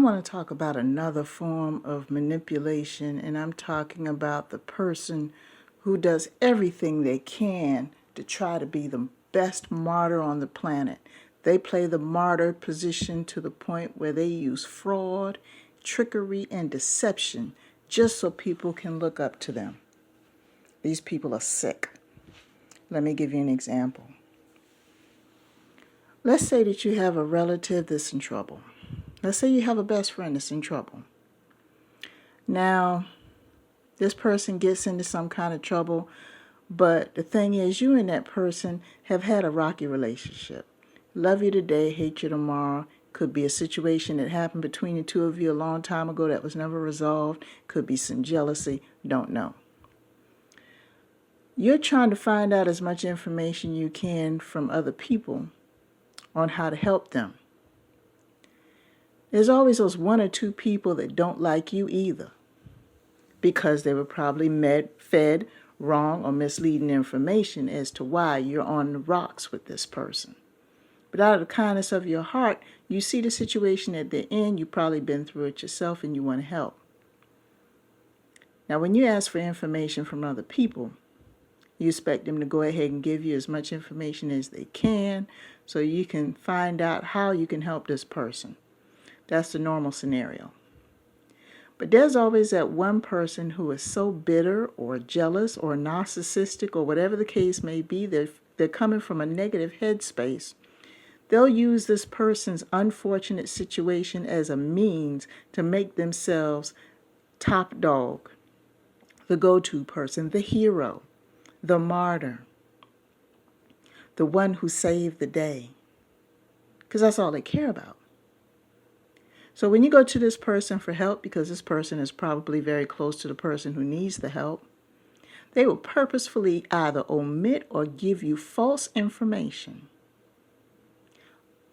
want to talk about another form of manipulation, and I'm talking about the person who does everything they can to try to be the best martyr on the planet. They play the martyr position to the point where they use fraud, trickery, and deception just so people can look up to them. These people are sick. Let me give you an example. Let's say that you have a relative that's in trouble. Let's say you have a best friend that's in trouble. Now, this person gets into some kind of trouble, but the thing is, you and that person have had a rocky relationship. Love you today, hate you tomorrow. Could be a situation that happened between the two of you a long time ago that was never resolved. Could be some jealousy, don't know. You're trying to find out as much information you can from other people on how to help them. There's always those one or two people that don't like you either, because they were probably fed wrong or misleading information as to why you're on the rocks with this person. But out of the kindness of your heart, you see the situation at the end, you've probably been through it yourself and you want to help. Now, when you ask for information from other people, you expect them to go ahead and give you as much information as they can so you can find out how you can help this person. That's the normal scenario. But there's always that one person who is so bitter or jealous or narcissistic or whatever the case may be, they're coming from a negative headspace. They'll use this person's unfortunate situation as a means to make themselves top dog, the go-to person, the hero, the martyr, the one who saved the day, because that's all they care about. So when you go to this person for help, because this person is probably very close to the person who needs the help, they will purposefully either omit or give you false information.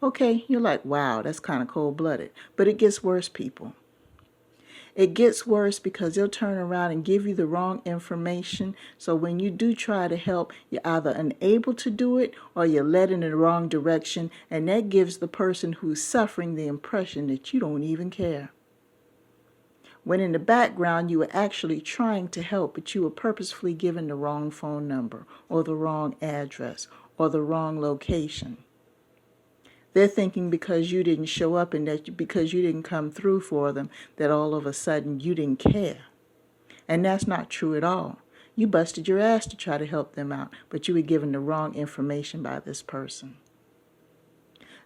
Okay, you're like, wow, that's kind of cold-blooded. But it gets worse, people. It gets worse because they'll turn around and give you the wrong information. So when you do try to help, you're either unable to do it or you're led in the wrong direction. And that gives the person who's suffering the impression that you don't even care. When in the background, you were actually trying to help, but you were purposefully given the wrong phone number or the wrong address or the wrong location. They're thinking because you didn't show up and that because you didn't come through for them, that all of a sudden you didn't care. And that's not true at all. You busted your ass to try to help them out, but you were given the wrong information by this person.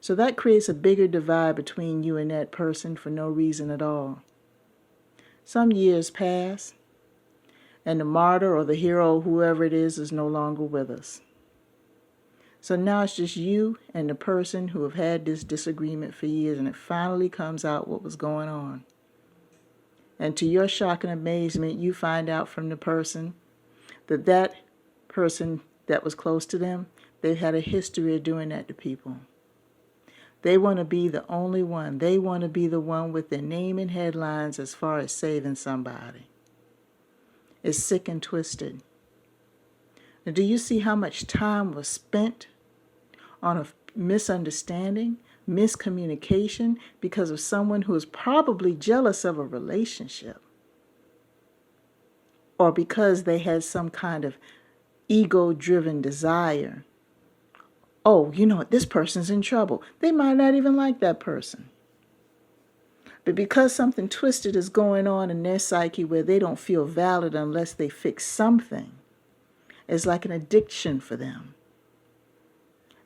So that creates a bigger divide between you and that person for no reason at all. Some years pass, and the martyr or the hero, whoever it is no longer with us. So now it's just you and the person who have had this disagreement for years, and it finally comes out what was going on. And to your shock and amazement, you find out from the person that person that was close to them, they've had a history of doing that to people. They want to be the only one. They want to be the one with their name in headlines as far as saving somebody. It's sick and twisted. Now, do you see how much time was spent on a misunderstanding, miscommunication, because of someone who is probably jealous of a relationship, or because they had some kind of ego-driven desire? Oh, you know what, this person's in trouble. They might not even like that person. But because something twisted is going on in their psyche where they don't feel valid unless they fix something, it's like an addiction for them.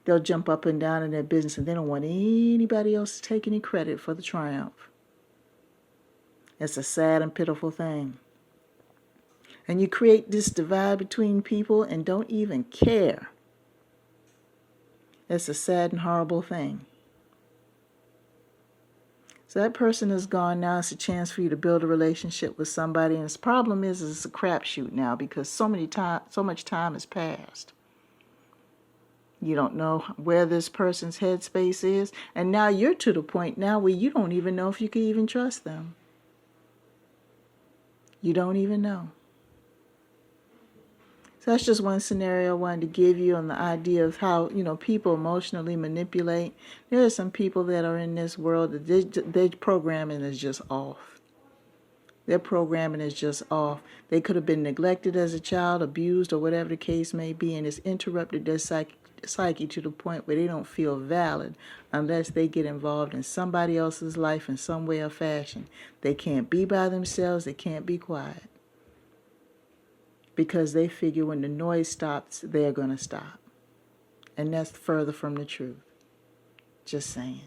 They'll jump up and down in their business and they don't want anybody else to take any credit for the triumph. It's a sad and pitiful thing. And you create this divide between people and don't even care. It's a sad and horrible thing. So that person is gone now. It's a chance for you to build a relationship with somebody. And the problem is it's a crapshoot now because so much time has passed. You don't know where this person's headspace is. And now you're to the point now where you don't even know if you can even trust them. You don't even know. So that's just one scenario I wanted to give you on the idea of how, people emotionally manipulate. There are some people that are in this world that their programming is just off. Their programming is just off. They could have been neglected as a child, abused, or whatever the case may be, and it's interrupted their psyche to the point where they don't feel valid unless they get involved in somebody else's life in some way or fashion. They can't be by themselves. They can't be quiet. Because they figure when the noise stops, they're going to stop. And that's further from the truth. Just saying.